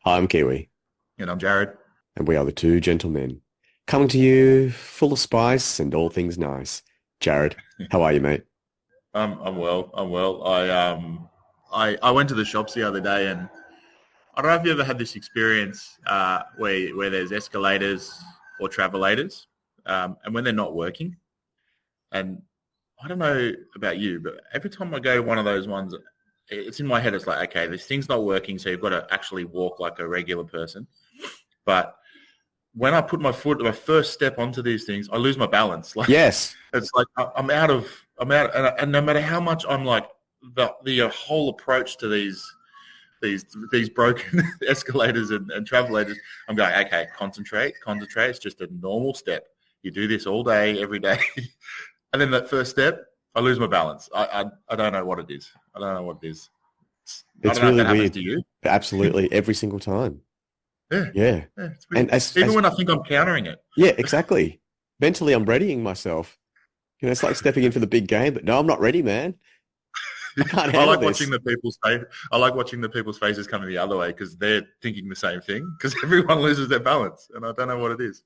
Hi, I'm Kiwi, And I'm Jarad. and we are the two gentlemen. Coming to you full of spice and all things nice. Jarad, how are you, mate? I'm well. I'm well. I went to the shops the other day, and I don't know if you ever had this experience where there's escalators or travelators, and when they're not working. And I don't know about you, but every time I go to one of those ones, it's in my head. It's like, okay, this thing's not working, so you've got to actually walk like a regular person. But when I put my first step onto these things, I lose my balance. Like Yes, it's like I'm out, and no matter how much I'm like the whole approach to these broken escalators and travelators, I'm going, okay, concentrate. It's just a normal step. You do this all day, every day, and then that first step, I lose my balance. I don't know what it is. I don't know what it is. I it's don't know if really that happens weird. to you. Absolutely, every single time. Yeah, Yeah. yeah, it's weird. And as, Even as, when I think I'm countering it. yeah, exactly. Mentally, I'm readying myself. It's like stepping in for the big game, but no, I'm not ready, man. I can't I handle like watching this. the people's face. I like watching the people's faces coming the other way because they're thinking the same thing. Because everyone loses their balance, and I don't know what it is.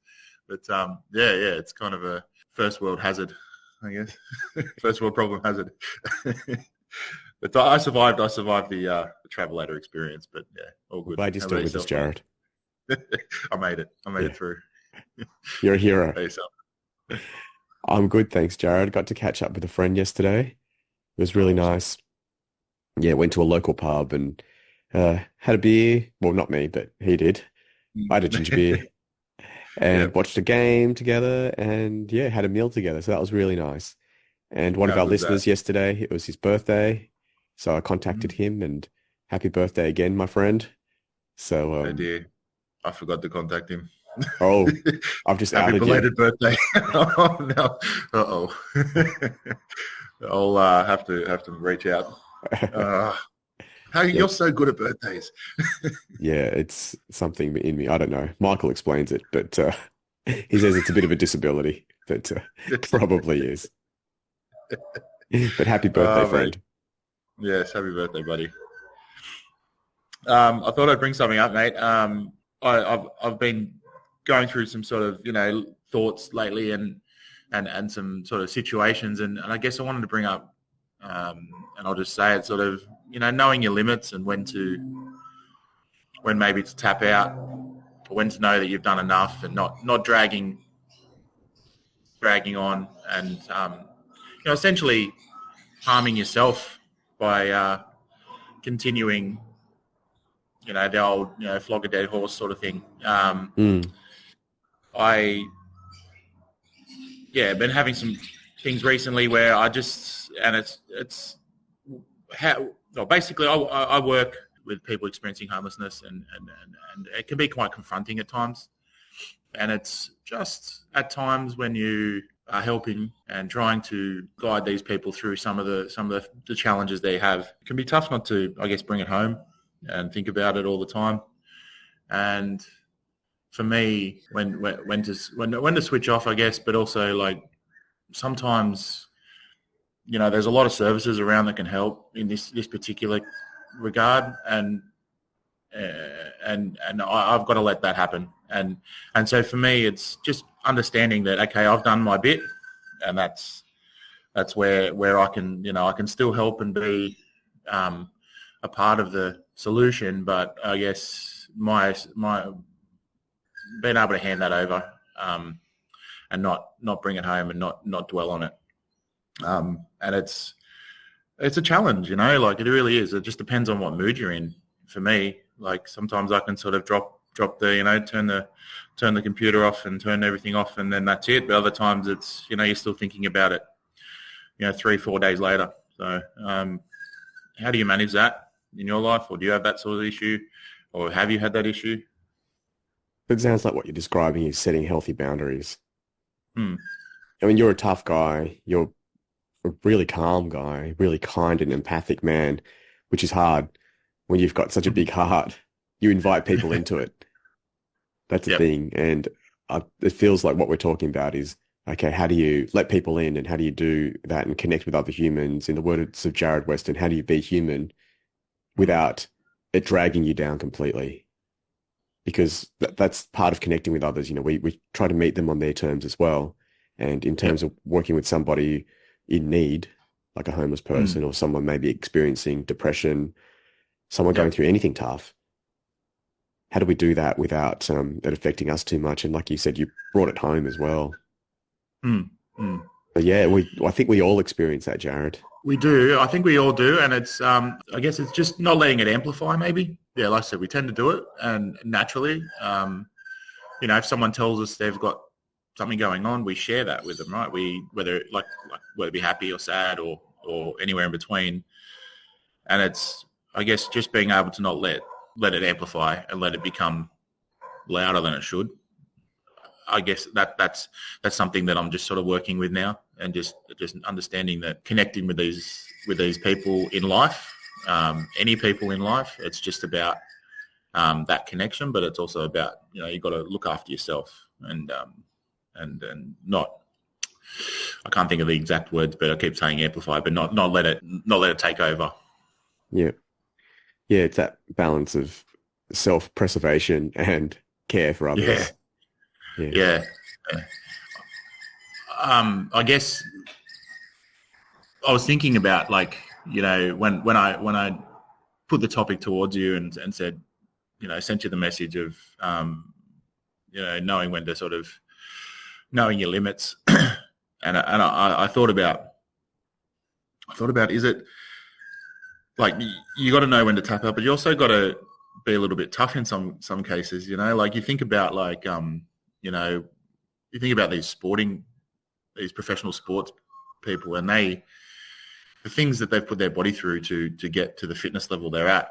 But yeah, it's kind of a first world hazard, I guess. First world problem hazard. But I survived. I survived the travelator experience. But yeah, all I'm good. glad you're How still about with us, yourself? Jarad. I made it. I made Yeah, it through. you're a How hero. about yourself? I'm good, thanks, Jarad. Got to catch up with a friend yesterday. It was really Awesome. nice. Yeah, went to a local pub and had a beer. Well, not me, but he did. I had a ginger beer Yeah. and watched a game together and yeah, had a meal together. So that was really nice. And one of How our good's that? listeners yesterday, it was his birthday. So I contacted Mm. him and happy birthday again, my friend. So, Oh dear. I forgot to contact him. oh, I've just Happy outed you. belated birthday. Oh no. Uh-oh. I'll have to reach out. Uh, how Yeah, you're so good at birthdays. yeah, it's something in me. I don't know. Michael explains it, but he says it's a bit of a disability, but probably is. But happy birthday, Oh man. friend. Yes, happy birthday, buddy. I thought I'd bring something up, mate. I've been going through some sort of thoughts lately and some sort of situations, and I guess I wanted to bring up, and I'll just say it, sort of knowing your limits and when maybe to tap out, or when to know that you've done enough and not dragging on and essentially harming yourself by continuing the old flog a dead horse sort of thing. Mm, I been having some things recently where I just and it's how well, basically I work with people experiencing homelessness and it can be quite confronting at times, and it's just at times when you are helping and trying to guide these people through some of the challenges they have, it can be tough not to, I guess, bring it home and think about it all the time. And for me, when to switch off, I guess, but also like sometimes there's a lot of services around that can help in this particular regard, and I've got to let that happen. And so for me, it's just understanding that okay, I've done my bit, and that's where I can still help and be a part of the solution. But I guess my being able to hand that over and not bring it home and not dwell on it. And it's a challenge, like it really is. It just depends on what mood you're in. For me, like sometimes I can sort of drop the turn the computer off and turn everything off, and then that's it. But other times it's you're still thinking about it 3-4 days later. So how do you manage that in your life, or do you have that sort of issue, or have you had that issue? it sounds like what you're describing is setting healthy boundaries. Hmm. I mean, you're a tough guy. You're a really calm guy, really kind and empathic man, which is hard when you've got such a big heart. You invite people into it. That's the Yep. thing. And it feels like what we're talking about is, okay, how do you let people in and how do you do that and connect with other humans? In the words of Jared Weston, how do you be human Hmm. without it dragging you down completely? because that's part of connecting with others. You know, we try to meet them on their terms as well. And in Yep. terms of working with somebody in need, like a homeless Mm. person or someone maybe experiencing depression, someone going Yep. through anything tough, how do we do that without it affecting us too much? And like you said, you brought it home as well. Mm. Mm. But yeah, I think we all experience that, Jared. We do. I think we all do, and it's. I guess it's just not letting it amplify. Maybe. Yeah, like I said, we tend to do it, and naturally, if someone tells us they've got something going on, we share that with them, right? We whether it be happy or sad or anywhere in between, and it's. I guess just being able to not let it amplify and let it become louder than it should. I guess that's something that I'm just sort of working with now, and just understanding that connecting with these people in life, any people in life, it's just about that connection, but it's also about you've got to look after yourself and not. I can't think of the exact words, but I keep saying amplify, but not let it take over. Yeah. Yeah, it's that balance of self-preservation and care for Yeah, others. Yeah. yeah. I guess I was thinking about when I put the topic towards you and said, sent you the message of knowing when to sort of knowing your limits, and I thought about is it like you got to know when to tap out, but you also got to be a little bit tough in some cases. Like you think about you think about these professional sports people, and the things that they've put their body through to get to the fitness level they're at.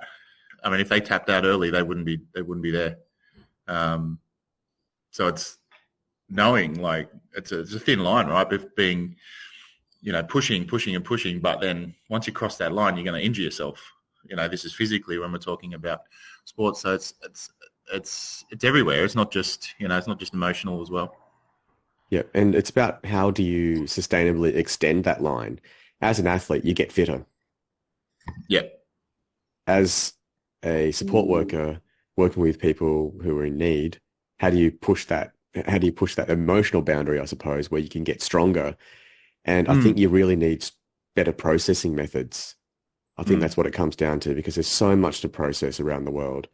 I mean, if they tapped out early, they wouldn't be there. So it's knowing it's a thin line, right? With being pushing and pushing, but then once you cross that line, you're going to injure yourself. This is physically when we're talking about sports. So it's everywhere. It's not just it's not just emotional as well. Yeah. And it's about how do you sustainably extend that line? As an athlete, you get fitter. Yeah. As a support worker working with people who are in need, how do you push that? How do you push that emotional boundary, I suppose, where you can get stronger? And I think you really need better processing methods. I think that's what it comes down to, because there's so much to process around the world.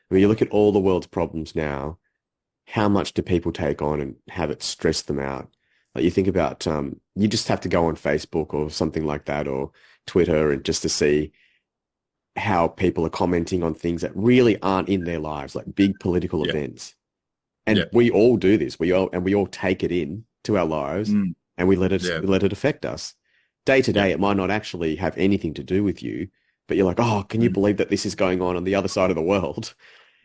I mean, you look at all the world's problems now, how much do people take on and have it stress them out? Like you think about, you just have to go on Facebook or something like that, or Twitter, and just to see how people are commenting on things that really aren't in their lives, like big political events. And we all do this. We all take it in to our lives, and we let it affect us. Day to day, it might not actually have anything to do with you, but you're like, oh, can you believe that this is going on the other side of the world?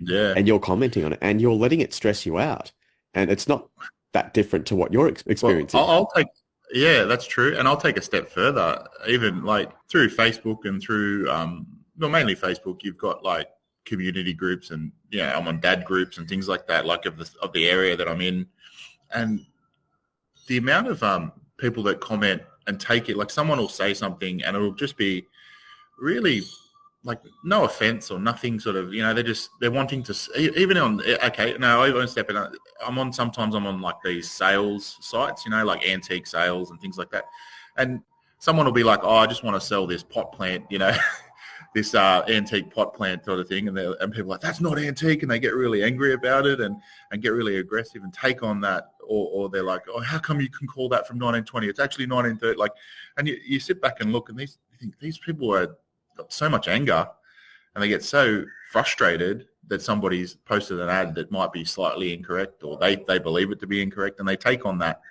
Yeah. And you're commenting on it, and you're letting it stress you out. And it's not that different to what you're experiencing. Well, that's true. And I'll take a step further, even through Facebook and through, mainly Facebook, you've got community groups, and I'm on dad groups and things like that, of the area that I'm in. And the amount of people that comment and take it, someone will say something and it'll just be really no offense or nothing, sort of, they're wanting to, even on, okay, no, I won't step in. Sometimes I'm on these sales sites, antique sales and things like that. And someone will be like, oh, I just want to sell this pot plant, this antique pot plant sort of thing. And people are like, that's not antique. And they get really angry about it and get really aggressive and take on that. Or they're like, oh, how come you can call that from 1920? It's actually 1930. And you sit back and look, and you think these people got so much anger, and they get so frustrated that somebody's posted an ad that might be slightly incorrect, or they believe it to be incorrect, and they take on that.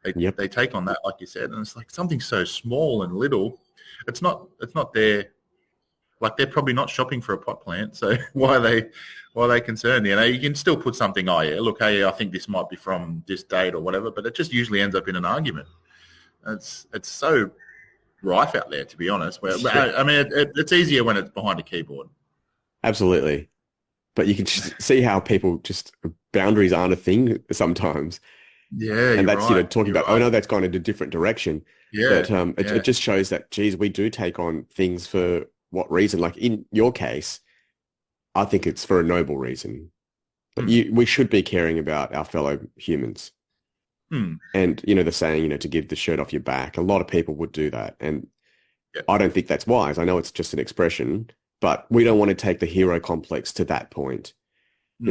They take on that, like you said, and it's something so small and little. It's not their, they're probably not shopping for a pot plant, so why are they concerned? You can still put something, oh yeah, look, hey, I think this might be from this date or whatever, but it just usually ends up in an argument. It's so rife out there, to be honest. I mean, it's easier when it's behind a keyboard. Absolutely. But you can just see how people boundaries aren't a thing sometimes. Yeah, and that's right. Talking about, right. oh no, that's gone in a different direction. Yeah, but it just shows that, geez, we do take on things for what reason? Like in your case, I think it's for a noble reason. But we should be caring about our fellow humans. And, the saying, to give the shirt off your back, a lot of people would do that. And I don't think that's wise. I know it's just an expression, but we don't want to take the hero complex to that point.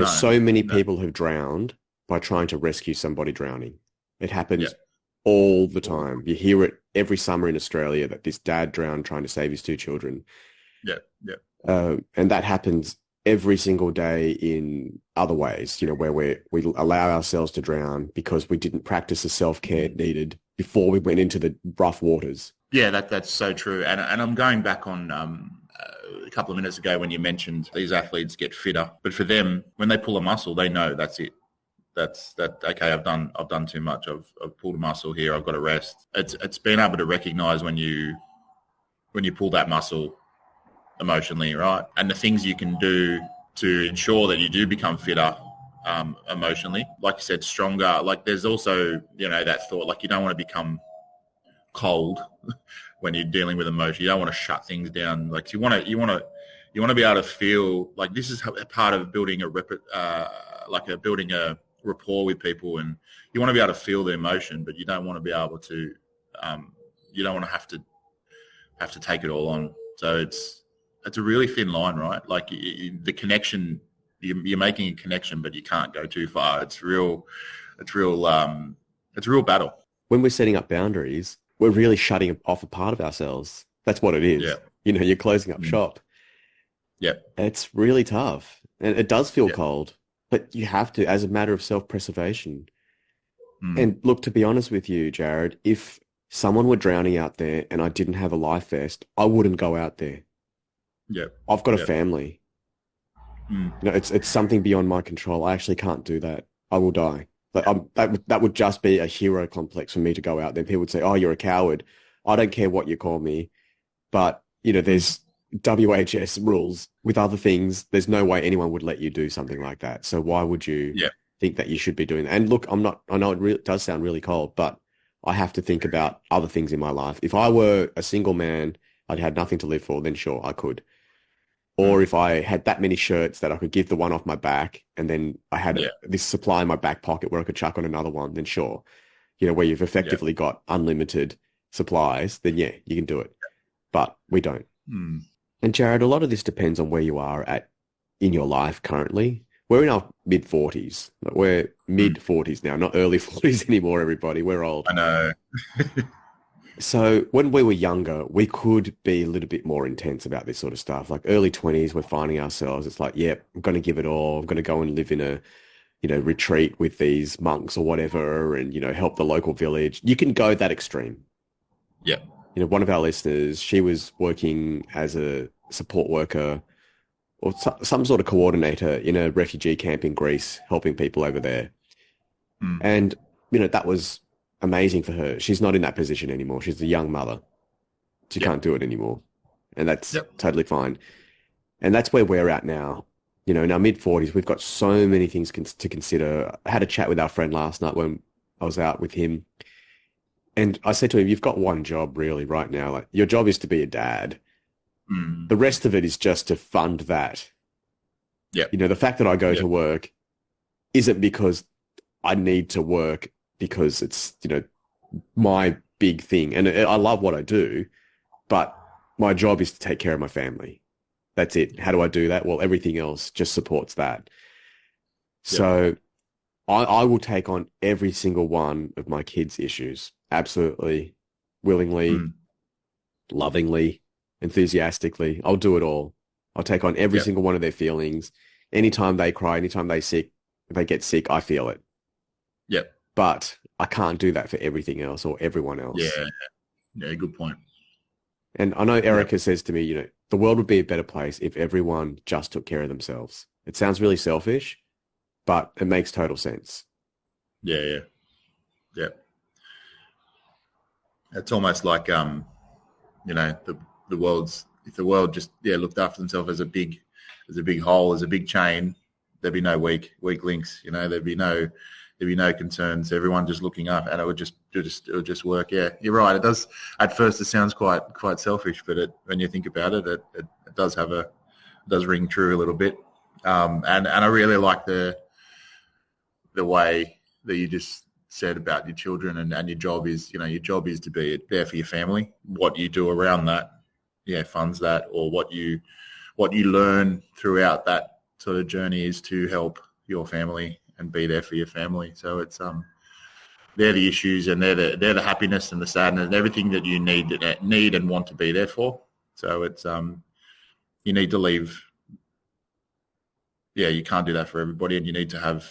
So many people have drowned by trying to rescue somebody drowning. It happens all the time. You hear it every summer in Australia that this dad drowned trying to save his two children. And that happens every single day in other ways, where we allow ourselves to drown because we didn't practice the self-care needed before we went into the rough waters. Yeah, that's so true. And I'm going back on a couple of minutes ago when you mentioned these athletes get fitter, but for them, when they pull a muscle, they know that's it. Okay, I've done too much. I've pulled a muscle here. I've got to rest. It's being able to recognize when you pull that muscle emotionally, right? And the things you can do to ensure that you do become fitter emotionally. Like you said, stronger. Like there's also, that thought, like you don't want to become cold when you're dealing with emotion. You don't want to shut things down. Like you want to be able to feel like this is a part of building building a rapport with people, and you want to be able to feel the emotion, but you don't want to be able to you don't want to have to take it all on. So it's a really thin line, right? Like the connection, you're making a connection, but you can't go too far. It's real battle. When we're setting up boundaries, we're really shutting off a part of ourselves. That's what it is. Yeah. You're closing up shop. Yeah. It's really tough. And it does feel cold, but you have to, as a matter of self-preservation. And look, to be honest with you, Jarad, if someone were drowning out there and I didn't have a life vest, I wouldn't go out there. Yeah. I've got a family. It's something beyond my control. I actually can't do that. I will die. Like that would just be a hero complex for me to go out there. People would say, "Oh, you're a coward." I don't care what you call me, but there's WHS rules with other things. There's no way anyone would let you do something like that. So why would you think that you should be doing that? And look, I know it does sound really cold, but I have to think about other things in my life. If I were a single man, I'd had nothing to live for, then sure, I could. Or if I had that many shirts that I could give the one off my back, and then I had this supply in my back pocket where I could chuck on another one, then sure. Where you've effectively got unlimited supplies, then you can do it. But we don't. And Jarad, a lot of this depends on where you are in your life currently. We're in our mid-40s. We're mid-40s now, not early 40s anymore, everybody. We're old. I know. So when we were younger, we could be a little bit more intense about this sort of stuff. Like early 20s, we're finding ourselves, it's like, I'm going to give it all. I'm going to go and live in a, retreat with these monks or whatever and, help the local village. You can go that extreme. Yeah. One of our listeners, she was working as a support worker or some sort of coordinator in a refugee camp in Greece, helping people over there. And, that was amazing for her. She's not in that position anymore. She's a young mother. She can't do it anymore. And that's totally fine. And that's where we're at now. In our mid-40s, we've got so many things to consider. I had a chat with our friend last night when I was out with him. And I said to him, you've got one job really right now. Like, your job is to be a dad. The rest of it is just to fund that. Yeah. The fact that I go to work isn't because I need to work, because it's, my big thing. And I love what I do, but my job is to take care of my family. That's it. How do I do that? Well, everything else just supports that. So I will take on every single one of my kids' issues. Absolutely. Willingly, lovingly, enthusiastically. I'll do it all. I'll take on every single one of their feelings. Anytime they cry, anytime they get sick, I feel it. Yep. But I can't do that for everything else or everyone else. Yeah, good point. And I know Erica says to me, the world would be a better place if everyone just took care of themselves. It sounds really selfish, but it makes total sense. Yeah. It's almost like, the world's, if the world just looked after themselves as a big whole, as a big chain, there'd be no weak links. There'd be no concerns. Everyone just looking up, and it would just work. Yeah, you're right. It does. At first, it sounds quite selfish, but when you think about it, it does ring true a little bit. And I really like the the way that you just said about your children and your job is, your job is to be there for your family. What you do around that, funds that, or what you learn throughout that sort of journey is to help your family and be there for your family. So it's they're the issues, and they're the happiness and the sadness and everything that you need and want to be there for. So it's you need to leave. Yeah, you can't do that for everybody, and you need to have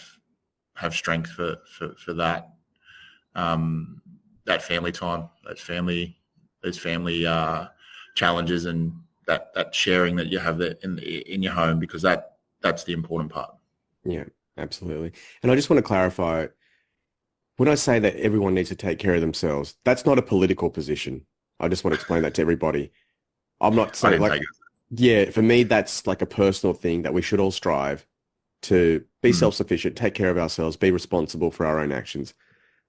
strength for that. That family time, those family challenges, and that sharing that you have in your home, because that's the important part. Yeah, absolutely. And I just want to clarify, when I say that everyone needs to take care of themselves, that's not a political position. I just want to explain that to everybody. I'm not saying yeah, for me, that's like a personal thing that we should all strive to be self-sufficient, take care of ourselves, be responsible for our own actions.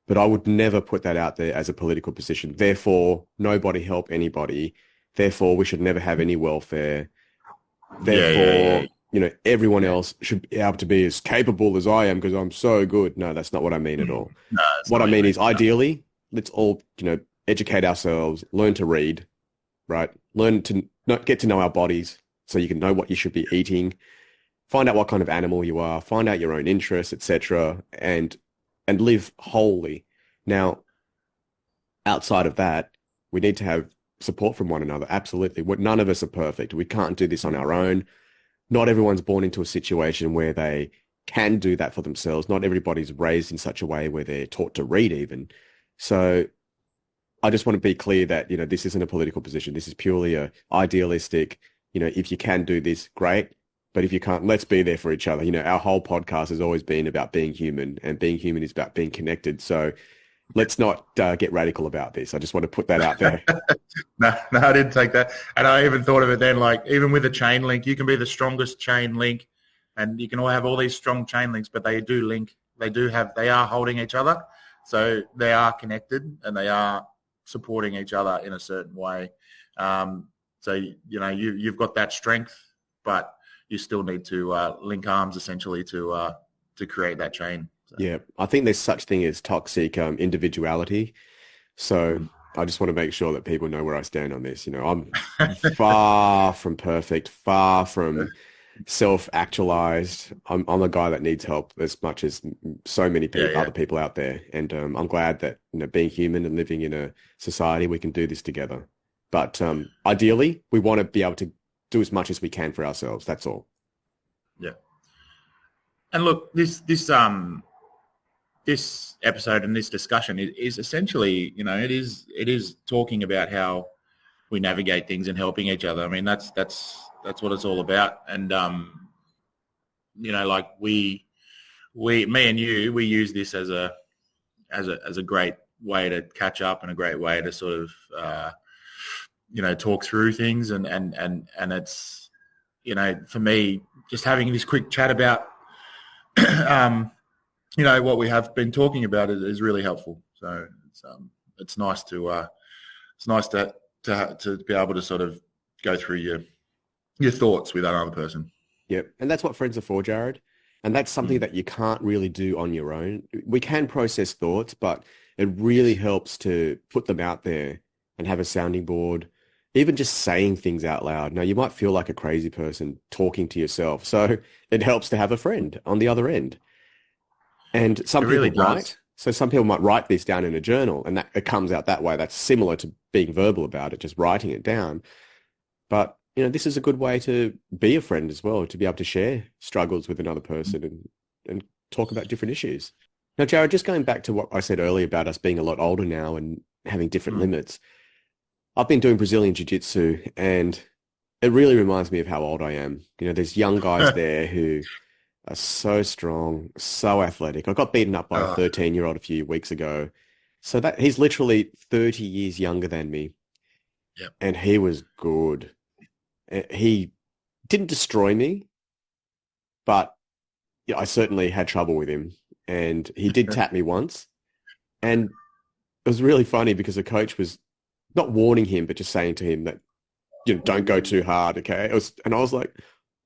But I would never put that out there as a political position. Therefore, nobody help anybody. Therefore, we should never have any welfare. Therefore, everyone else should be able to be as capable as I am because I'm so good. No, that's not what I mean at all. No, what I mean is, ideally, let's all, educate ourselves, learn to read, right? Learn to get to know our bodies so you can know what you should be eating, find out what kind of animal you are, find out your own interests, etc., and live wholly. Now, outside of that, we need to have support from one another. Absolutely. None of us are perfect. We can't do this on our own. Not everyone's born into a situation where they can do that for themselves. Not everybody's raised in such a way where they're taught to read even. So I just want to be clear that, this isn't a political position. This is purely a idealistic, if you can do this, great. But if you can't, let's be there for each other. Our whole podcast has always been about being human, and being human is about being connected. So let's not get radical about this. I just want to put that out there. No, I didn't take that. And I even thought of it then, like, even with a chain link, you can be the strongest chain link, and you can all have all these strong chain links, but they do link. They are holding each other. So they are connected, and they are supporting each other in a certain way. So, you've got that strength, but you still need to link arms essentially to create that chain. So. Yeah, I think there's such thing as toxic individuality. So I just want to make sure that people know where I stand on this. I'm far from perfect, far from self-actualized. I'm a guy that needs help as much as so many people, other people out there. And I'm glad that, being human and living in a society, we can do this together. But ideally, we want to be able to do as much as we can for ourselves. That's all. Yeah. And look, this episode and this discussion is essentially, it is talking about how we navigate things and helping each other. I mean, that's what it's all about. And like me and you, we use this as a great way to catch up and a great way to sort of talk through things, and it's, for me, just having this quick chat about what we have been talking about is really helpful. So it's nice to be able to sort of go through your thoughts with another person. Yep. And that's what friends are for, Jared. And that's something that you can't really do on your own. We can process thoughts, but it really helps to put them out there and have a sounding board, even just saying things out loud. Now, you might feel like a crazy person talking to yourself. So it helps to have a friend on the other end. And some people might. So some people might write this down in a journal, and that it comes out that way. That's similar to being verbal about it, just writing it down. But, this is a good way to be a friend as well, to be able to share struggles with another person and talk about different issues. Now, Jared, just going back to what I said earlier about us being a lot older now and having different limits. I've been doing Brazilian Jiu-Jitsu, and it really reminds me of how old I am. There's young guys there who are so strong, so athletic. I got beaten up by a 13-year-old a few weeks ago. So that he's literally 30 years younger than me. Yep. And he was good. He didn't destroy me, but I certainly had trouble with him. And he did tap me once. And it was really funny because the coach was not warning him, but just saying to him that, don't go too hard, okay? And I was like,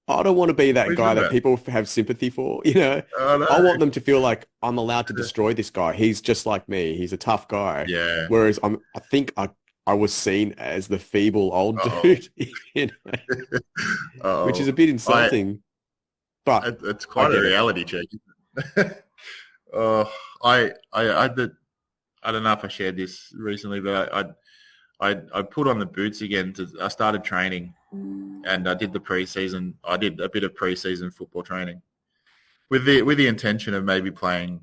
I don't want to be What are that you guy talking that about? people have sympathy for, you know. Oh I no. want them to feel like I'm allowed to destroy this guy. He's just like me. He's a tough guy. Yeah. Whereas I think I was seen as the feeble old Uh-oh. dude, you know, which is a Uh-oh. bit insulting, but It's I quite a get it. reality check, isn't it? uh, I did, I don't know if I shared this recently, but I put on the boots again. I started training and I did the preseason. I did a bit of preseason football training with the intention of maybe playing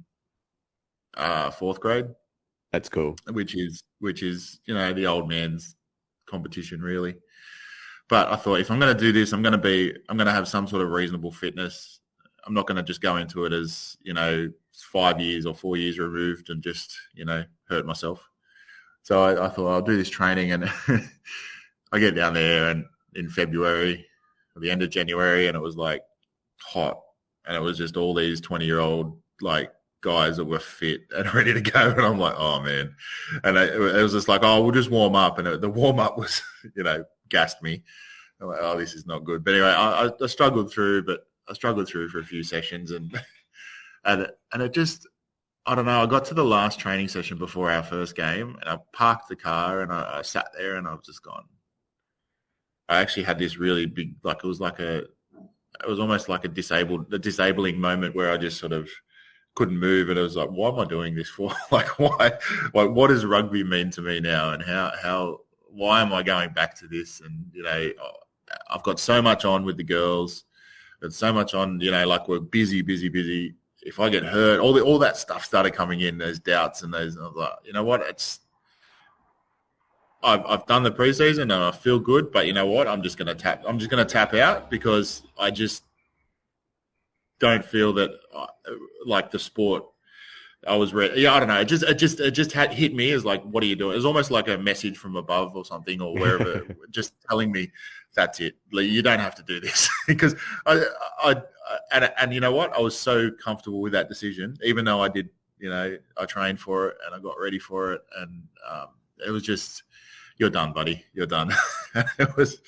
fourth grade, That's cool. which is the old man's competition really. But I thought if I'm going to do this, I'm going to have some sort of reasonable fitness. I'm not going to just go into it as 5 years or 4 years removed and just hurt myself. So I thought I'll do this training, and I get down there and in February, or the end of January, and it was like hot, and it was just all these 20-year-old like guys that were fit and ready to go, and I'm like, oh man, and it was just like, oh, we'll just warm up, and the warm up was, gassed me. I'm like, oh, this is not good. But anyway, I struggled through, for a few sessions, and and it just, I don't know. I got to the last training session before our first game, and I parked the car, and I sat there, and I was just gone. I actually had this really big, like it was almost like a disabling moment where I just sort of couldn't move, and it was like, why am I doing this for? Like, why? Like, what does rugby mean to me now, and why am I going back to this? And I've got so much on with the girls. There's so much on, like we're busy, busy, busy. If I get hurt, all that stuff started coming in. Those doubts and those. I was like, you know what? I've done the preseason and I feel good, but you know what? I'm just going to tap out because I just don't feel that like the sport. I was ready. Yeah, I don't know. It just had hit me as like, what are you doing? It was almost like a message from above or something, or wherever, just telling me that's it. Like, you don't have to do this because and you know what? I was so comfortable with that decision, even though I did. I trained for it and I got ready for it, and it was just, you're done, buddy. You're done. it was.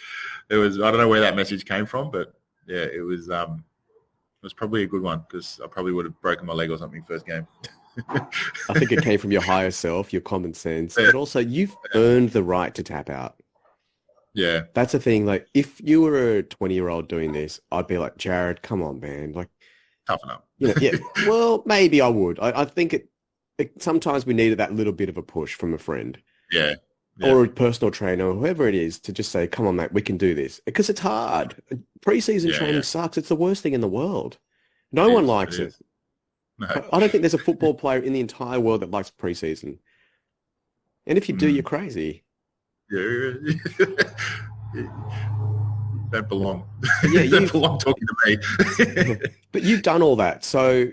I don't know where that message came from, but yeah, it was. It was probably a good one because I probably would have broken my leg or something first game. I think it came from your higher self, your common sense, but also you've earned the right to tap out. Yeah. That's the thing. Like, if you were a 20-year-old doing this, I'd be like, Jarad, come on, man. Like, Toughen up. yeah. Well, maybe I would. I think sometimes we needed that little bit of a push from a friend. Yeah. Or a personal trainer, or whoever it is, to just say, come on, mate, we can do this. Because it's hard. Preseason training sucks. It's the worst thing in the world. No one likes it. No. I don't think there's a football player in the entire world that likes preseason. And if you do, you're crazy. Yeah. You don't belong. Yeah, you don't belong talking to me. But you've done all that. So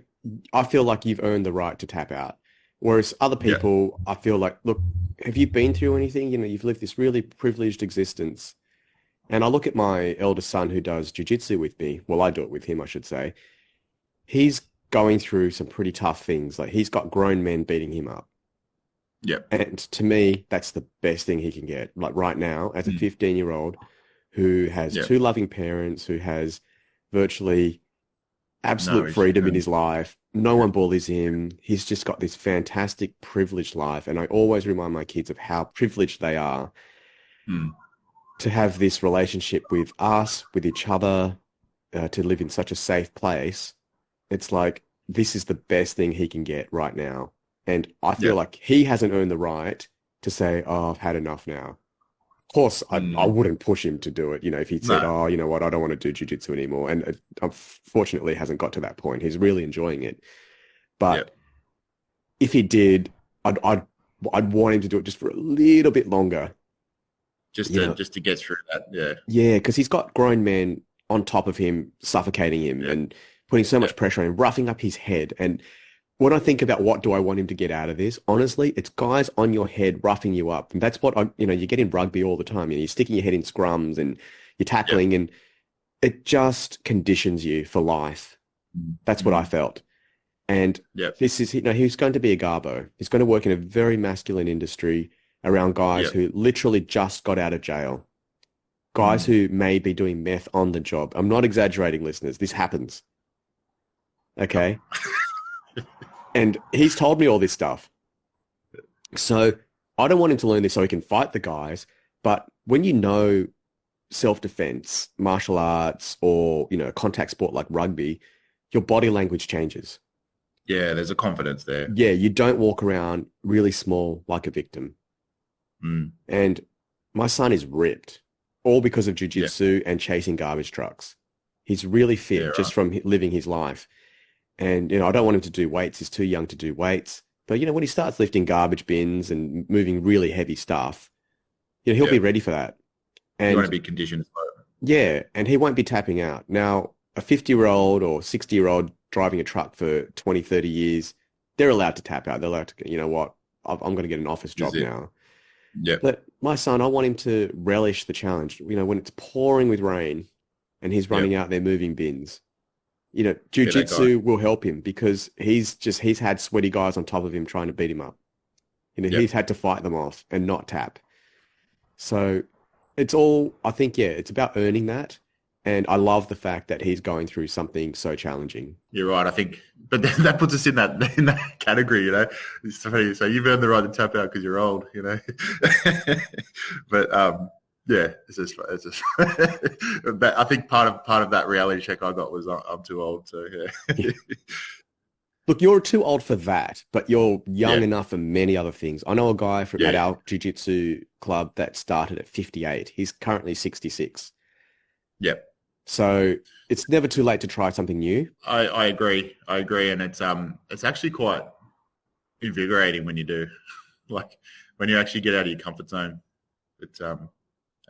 I feel like you've earned the right to tap out. Whereas other people, I feel like, look, have you been through anything? You've lived this really privileged existence. And I look at my eldest son who does jiu-jitsu with me. Well, I do it with him, I should say. He's going through some pretty tough things. Like, he's got grown men beating him up. Yeah. And to me, that's the best thing he can get. Like, right now, as a 15-year-old who has two loving parents, who has virtually absolute freedom in his life. No one bullies him. He's just got this fantastic, privileged life. And I always remind my kids of how privileged they are to have this relationship with us, with each other, to live in such a safe place. It's like, this is the best thing he can get right now. And I feel like he hasn't earned the right to say, oh, I've had enough now. Of course, I wouldn't push him to do it. If he'd said, oh, you know what, I don't want to do jiu-jitsu anymore. And unfortunately, hasn't got to that point. He's really enjoying it. But if he did, I'd want him to do it just for a little bit longer. Just to get through that, yeah. Yeah, because he's got grown men on top of him, suffocating him and putting so much pressure on him, roughing up his head. And when I think about what do I want him to get out of this, honestly, it's guys on your head roughing you up. And that's what, you get in rugby all the time. You're sticking your head in scrums and you're tackling and it just conditions you for life. That's what I felt. And this is, he's going to be a garbo. He's going to work in a very masculine industry around guys who literally just got out of jail. guys who may be doing meth on the job. I'm not exaggerating, listeners. This happens. Okay. And he's told me all this stuff. So I don't want him to learn this so he can fight the guys. But when you know self-defense, martial arts, or, a contact sport like rugby, your body language changes. Yeah, there's a confidence there. Yeah, you don't walk around really small like a victim. And my son is ripped, all because of jiu-jitsu and chasing garbage trucks. He's really fit just from living his life. And, I don't want him to do weights. He's too young to do weights. But, when he starts lifting garbage bins and moving really heavy stuff, he'll be ready for that. And you want to be conditioned as well. Yeah, and he won't be tapping out. Now, a 50-year-old or 60-year-old driving a truck for 20, 30 years, they're allowed to tap out. They're allowed to, I'm going to get an office job now. Yeah. But my son, I want him to relish the challenge. When it's pouring with rain and he's running out there moving bins, jiu-jitsu will help him because he's had sweaty guys on top of him trying to beat him up. He's had to fight them off and not tap. So it's all, I think, it's about earning that. And I love the fact that he's going through something so challenging. You're right, I think. But that puts us in that category, It's funny. So you've earned the right to tap out because you're old, But it's just I think part of that reality check I got was I'm too old. So yeah. Look, you're too old for that, but you're young enough for many other things. I know a guy at our jiu-jitsu club that started at 58. He's currently 66. Yep. So it's never too late to try something new. I agree. And it's actually quite invigorating when you do, like when you actually get out of your comfort zone. It's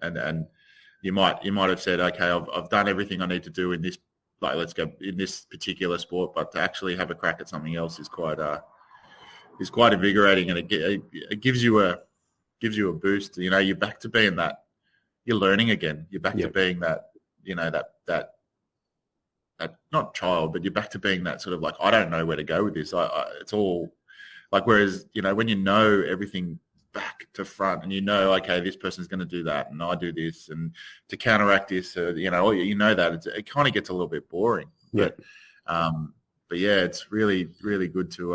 and you might have said, okay, I've done everything I need to do in this, like let's go in this particular sport, but to actually have a crack at something else is quite invigorating, and it gives you a boost. You're back to being that. You're learning again. You're back to being that. That not child, but you're back to being that sort of like, I don't know where to go with this. It's all like, whereas, when you know everything back to front and okay, this person's going to do that and I do this and to counteract this, that it kind of gets a little bit boring. Yeah. But yeah, it's really, really good to,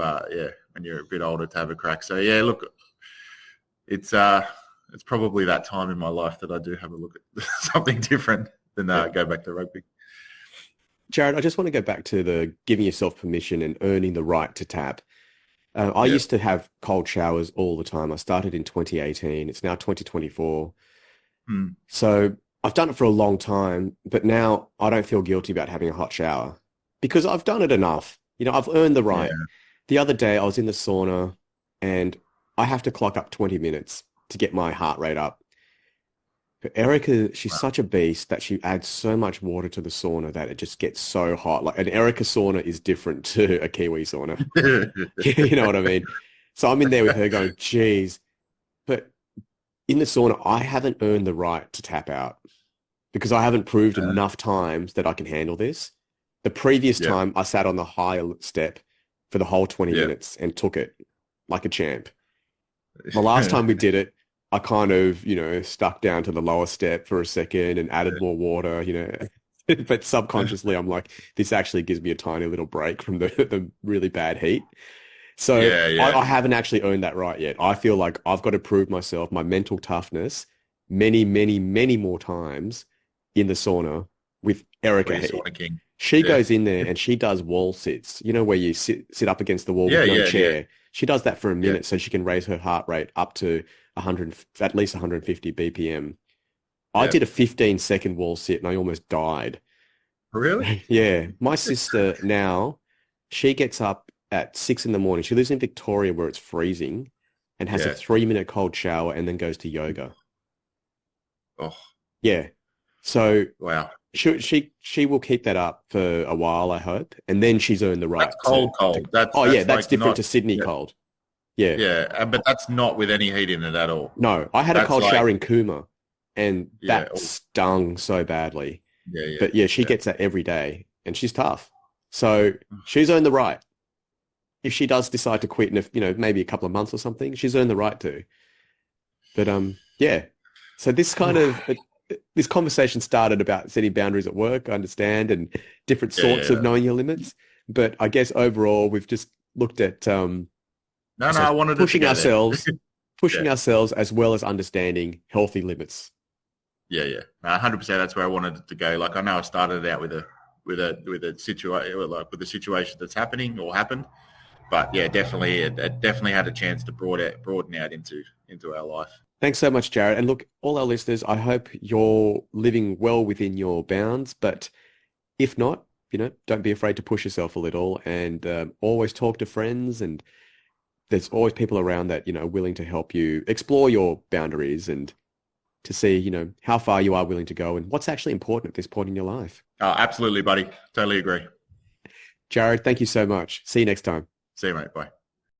when you're a bit older to have a crack. So yeah, look, it's probably that time in my life that I do have a look at something different than go back to rugby. Jarad, I just want to go back to the giving yourself permission and earning the right to tap. I used to have cold showers all the time. I started in 2018. It's now 2024. So I've done it for a long time, but now I don't feel guilty about having a hot shower because I've done it enough. I've earned the right. Yeah. The other day I was in the sauna and I have to clock up 20 minutes to get my heart rate up. But Erica, she's such a beast that she adds so much water to the sauna that it just gets so hot. Like an Erica sauna is different to a Kiwi sauna. You know what I mean? So I'm in there with her going, geez. But in the sauna, I haven't earned the right to tap out because I haven't proved enough times that I can handle this. The previous time I sat on the higher step for the whole 20 minutes and took it like a champ. The last time we did it, I kind of, stuck down to the lower step for a second and added more water, but subconsciously I'm like, this actually gives me a tiny little break from the really bad heat. So I haven't actually earned that right yet. I feel like I've got to prove myself, my mental toughness, many, many, many more times in the sauna with Erica Heat. She goes in there and she does wall sits, where you sit up against the wall with no chair. Yeah. She does that for a minute so she can raise her heart rate up to at least 150 BPM. I did a 15-second wall sit and I almost died. Really? Yeah. My sister now, she gets up at 6 a.m. She lives in Victoria where it's freezing and has a 3-minute cold shower and then goes to yoga. Oh. Yeah. So wow. She will keep that up for a while, I hope, and then she's earned the right. That's cold. That's different to Sydney cold. Yeah. Yeah, but that's not with any heat in it at all. No, I had a cold shower in Cooma, and that stung so badly. Yeah. But yeah, she gets that every day, and she's tough. So she's earned the right. If she does decide to quit in maybe a couple of months or something, she's earned the right to. But yeah. So this kind of this conversation started about setting boundaries at work, I understand, and different Yeah, sorts of yeah. knowing your limits. But I guess overall, we've just looked at, No, I no, I suppose, wanted it to pushing go there. ourselves, Yeah, pushing ourselves as well as understanding healthy limits. yeah, yeah. No, 100%. That's where I wanted it to go. Like I know I started out with a situation like with the situation that's happening or happened, but yeah, definitely it definitely had a chance to broaden out into our life. Thanks so much, Jared. And look, all our listeners, I hope you're living well within your bounds. But if not, don't be afraid to push yourself a little and always talk to friends. And there's always people around that, willing to help you explore your boundaries and to see, how far you are willing to go and what's actually important at this point in your life. Oh, absolutely, buddy. Totally agree. Jared, thank you so much. See you next time. See you, mate. Bye.